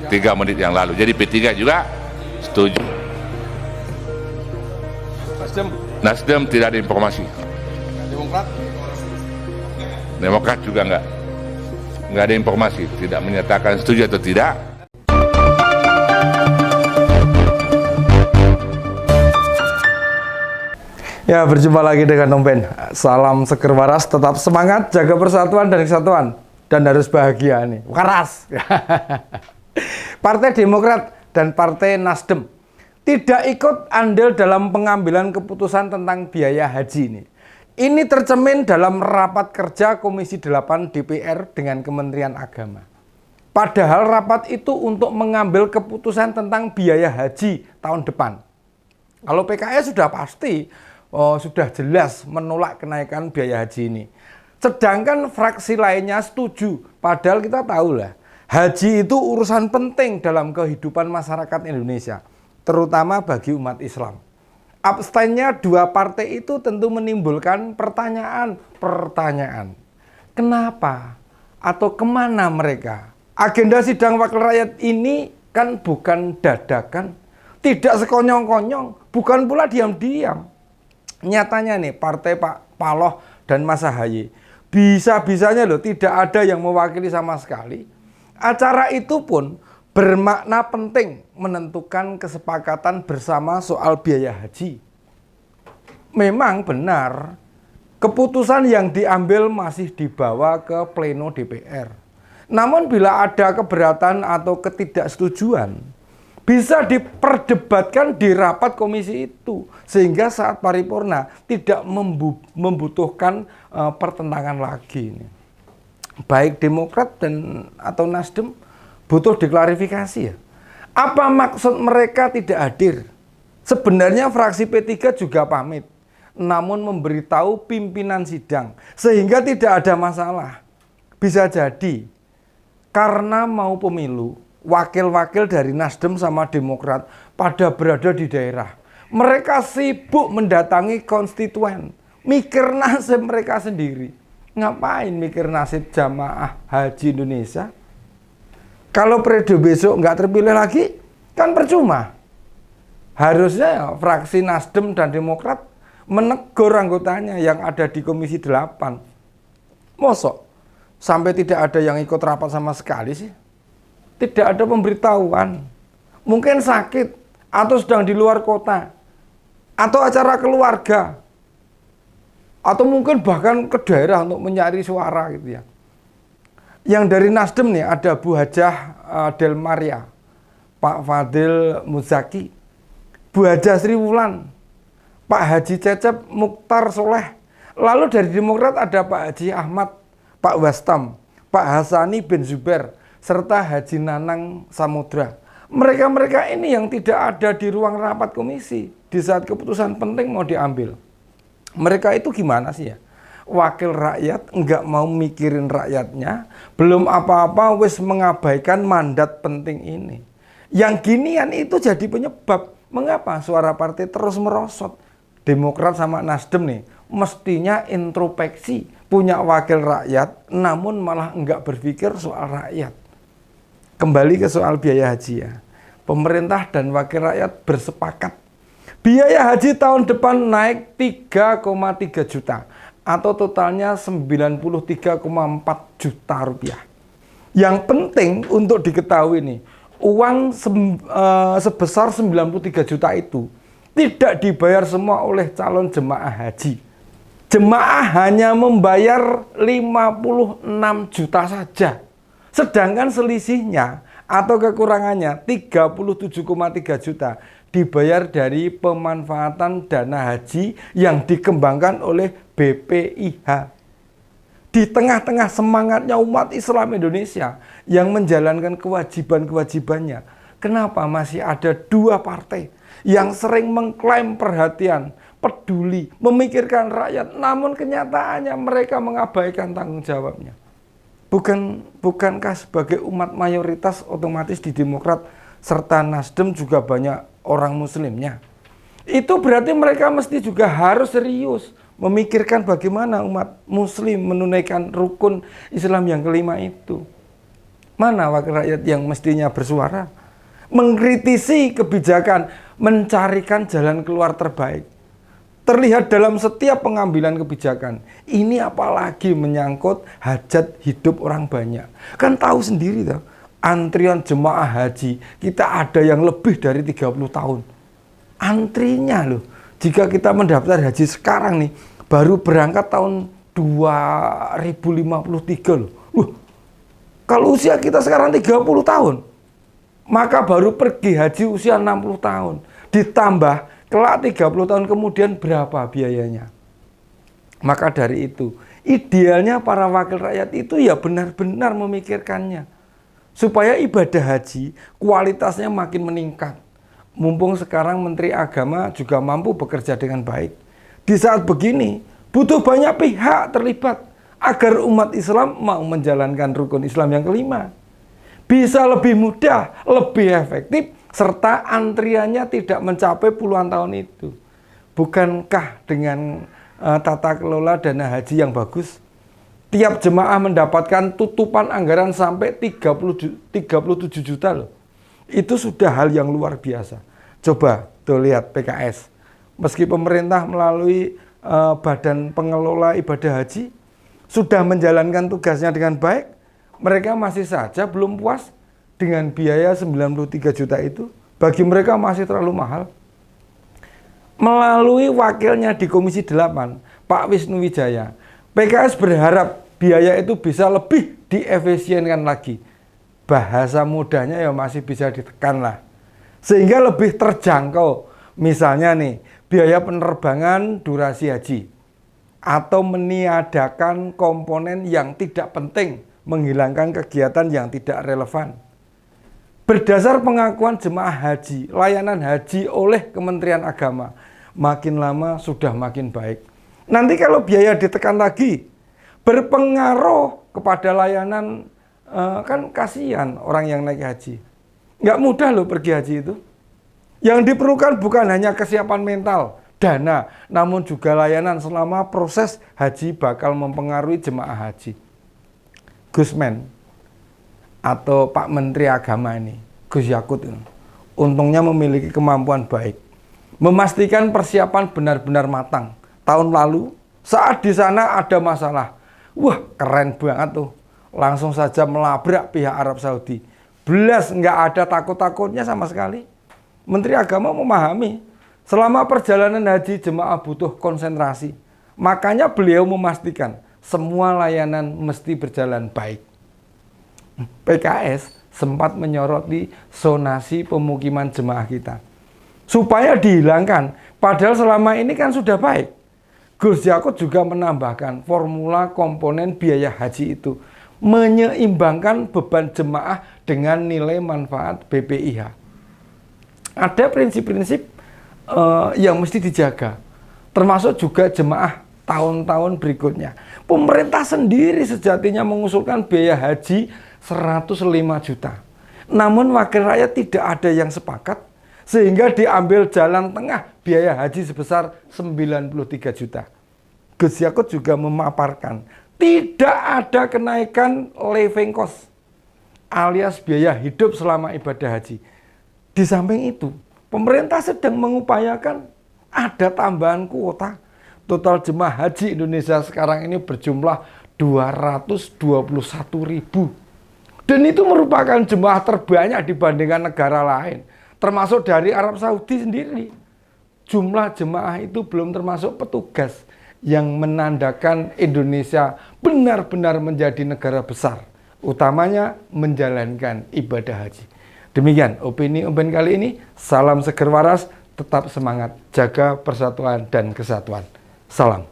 3 menit yang lalu. Jadi P3 juga setuju. Nasdem tidak ada informasi. Demokrat juga nggak ada informasi, tidak menyatakan setuju atau tidak. Ya, berjumpa lagi dengan Om Ben. Salam seger waras, tetap semangat, jaga persatuan dan kesatuan. Dan harus bahagia nih, waras. Partai Demokrat dan Partai Nasdem tidak ikut andil dalam pengambilan keputusan tentang biaya haji ini. Ini tercermin dalam rapat kerja Komisi 8 DPR dengan Kementerian Agama. Padahal rapat itu untuk mengambil keputusan tentang biaya haji tahun depan. Kalau PKS sudah pasti, sudah jelas menolak kenaikan biaya haji ini. Sedangkan fraksi lainnya setuju, padahal kita tahu lah, haji itu urusan penting dalam kehidupan masyarakat Indonesia, terutama bagi umat Islam. Abstennya dua partai itu tentu menimbulkan pertanyaan. Kenapa? Atau kemana mereka? Agenda sidang wakil rakyat ini kan bukan dadakan, tidak sekonyong-konyong, bukan pula diam-diam. Nyatanya nih, partai Pak Paloh dan Mas Ahaye bisa-bisanya loh tidak ada yang mewakili sama sekali. Acara itu pun bermakna penting menentukan kesepakatan bersama soal biaya haji. Memang benar, keputusan yang diambil masih dibawa ke pleno DPR. Namun bila ada keberatan atau ketidaksetujuan, bisa diperdebatkan di rapat komisi itu, sehingga saat paripurna tidak membutuhkan pertentangan lagi. Baik Demokrat dan atau Nasdem butuh diklarifikasi ya. Apa maksud mereka tidak hadir? Sebenarnya fraksi P3 juga pamit, namun memberitahu pimpinan sidang, sehingga tidak ada masalah. Bisa jadi karena mau pemilu, wakil-wakil dari Nasdem sama Demokrat pada berada di daerah. Mereka sibuk mendatangi konstituen, mikir nasib mereka sendiri. Ngapain mikir nasib jamaah haji Indonesia? Kalau periode besok nggak terpilih lagi, kan percuma. Harusnya ya, fraksi Nasdem dan Demokrat menegur anggotanya yang ada di Komisi 8. Mosok sampai tidak ada yang ikut rapat sama sekali sih? Tidak ada pemberitahuan, mungkin sakit, atau sedang di luar kota, atau acara keluarga, atau mungkin bahkan ke daerah untuk mencari suara gitu ya. Yang dari Nasdem nih ada Bu Hajah Del Maria, Pak Fadil Muzaki, Bu Hajah Sri Wulan, Pak Haji Cecep Mukhtar Soleh. Lalu dari Demokrat ada Pak Haji Ahmad, Pak Wastam, Pak Hasani bin Zubair, serta Haji Nanang Samudra. Mereka-mereka ini yang tidak ada di ruang rapat komisi di saat keputusan penting mau diambil. Mereka itu gimana sih ya? Wakil rakyat nggak mau mikirin rakyatnya, belum apa-apa wis mengabaikan mandat penting ini. Yang ginian itu jadi penyebab mengapa suara partai terus merosot. Demokrat sama Nasdem nih mestinya introspeksi, punya wakil rakyat, namun malah nggak berpikir soal rakyat. Kembali ke soal biaya haji ya. Pemerintah dan wakil rakyat bersepakat. Biaya haji tahun depan naik 3,3 juta atau totalnya 93,4 juta rupiah. Yang penting untuk diketahui nih, uang sebesar 93 juta itu tidak dibayar semua oleh calon jemaah haji. Jemaah hanya membayar 56 juta saja. Sedangkan selisihnya atau kekurangannya 37,3 juta dibayar dari pemanfaatan dana haji yang dikembangkan oleh BPIH. Di tengah-tengah semangatnya umat Islam Indonesia yang menjalankan kewajiban-kewajibannya, kenapa masih ada dua partai yang sering mengklaim perhatian, peduli, memikirkan rakyat, namun kenyataannya mereka mengabaikan tanggung jawabnya? Bukankah sebagai umat mayoritas otomatis di Demokrat serta Nasdem juga banyak orang muslimnya? Itu berarti mereka mesti juga harus serius memikirkan bagaimana umat muslim menunaikan rukun Islam yang kelima itu. Mana wakil rakyat yang mestinya bersuara? Mengkritisi kebijakan, mencarikan jalan keluar terbaik. Terlihat dalam setiap pengambilan kebijakan. Ini apalagi menyangkut hajat hidup orang banyak. Kan tahu sendiri toh, antrian jemaah haji kita ada yang lebih dari 30 tahun. Antrinya loh. Jika kita mendaftar haji sekarang nih, baru berangkat tahun 2053 loh. Kalau usia kita sekarang 30 tahun, maka baru pergi haji usia 60 tahun. Ditambah kelak 30 tahun kemudian berapa biayanya? Maka dari itu, idealnya para wakil rakyat itu ya benar-benar memikirkannya. Supaya ibadah haji kualitasnya makin meningkat. Mumpung sekarang Menteri Agama juga mampu bekerja dengan baik. Di saat begini, butuh banyak pihak terlibat agar umat Islam mau menjalankan rukun Islam yang kelima. Bisa lebih mudah, lebih efektif, serta antriannya tidak mencapai puluhan tahun itu. Bukankah dengan tata kelola dana haji yang bagus, tiap jemaah mendapatkan tutupan anggaran sampai 37 juta loh. Itu sudah hal yang luar biasa. Coba tuh lihat PKS. Meski pemerintah melalui Badan Pengelola Ibadah Haji sudah menjalankan tugasnya dengan baik, mereka masih saja belum puas dengan biaya 93 juta itu. Bagi mereka masih terlalu mahal. Melalui wakilnya di Komisi 8, Pak Wisnu Wijaya, PKS berharap biaya itu bisa lebih diefisienkan lagi. Bahasa mudahnya ya masih bisa ditekan lah. Sehingga lebih terjangkau. Misalnya nih, biaya penerbangan durasi haji. Atau meniadakan komponen yang tidak penting, menghilangkan kegiatan yang tidak relevan. Berdasar pengakuan jemaah haji, layanan haji oleh Kementerian Agama, makin lama sudah makin baik. Nanti kalau biaya ditekan lagi, berpengaruh kepada layanan, kan kasihan orang yang naik haji. Nggak mudah loh pergi haji itu. Yang diperlukan bukan hanya kesiapan mental, dana, namun juga layanan selama proses haji bakal mempengaruhi jemaah haji. Gusmen atau Pak Menteri Agama ini, Gus Yakut ini, untungnya memiliki kemampuan baik. Memastikan persiapan benar-benar matang. Tahun lalu, saat di sana ada masalah, wah keren banget tuh. Langsung saja melabrak pihak Arab Saudi. Belas nggak ada takut-takutnya sama sekali. Menteri Agama memahami, selama perjalanan haji jemaah butuh konsentrasi. Makanya beliau memastikan semua layanan mesti berjalan baik. PKS sempat menyoroti zonasi pemukiman jemaah kita. Supaya dihilangkan, padahal selama ini kan sudah baik. Gus Yakut juga menambahkan formula komponen biaya haji itu menyeimbangkan beban jemaah dengan nilai manfaat BPIH. Ada prinsip-prinsip yang mesti dijaga, termasuk juga jemaah tahun-tahun berikutnya. Pemerintah sendiri sejatinya mengusulkan biaya haji 105 juta. Namun wakil rakyat tidak ada yang sepakat, sehingga diambil jalan tengah biaya haji sebesar 93 juta. Gus Yakut juga memaparkan, tidak ada kenaikan living cost alias biaya hidup selama ibadah haji. Di samping itu, pemerintah sedang mengupayakan ada tambahan kuota. Total jemaah haji Indonesia sekarang ini berjumlah 221.000. Dan itu merupakan jemaah terbanyak dibandingkan negara lain, termasuk dari Arab Saudi sendiri. Jumlah jemaah itu belum termasuk petugas yang menandakan Indonesia benar-benar menjadi negara besar, utamanya menjalankan ibadah haji. Demikian opini Umben kali ini. Salam seger waras, tetap semangat, jaga persatuan dan kesatuan. Salam.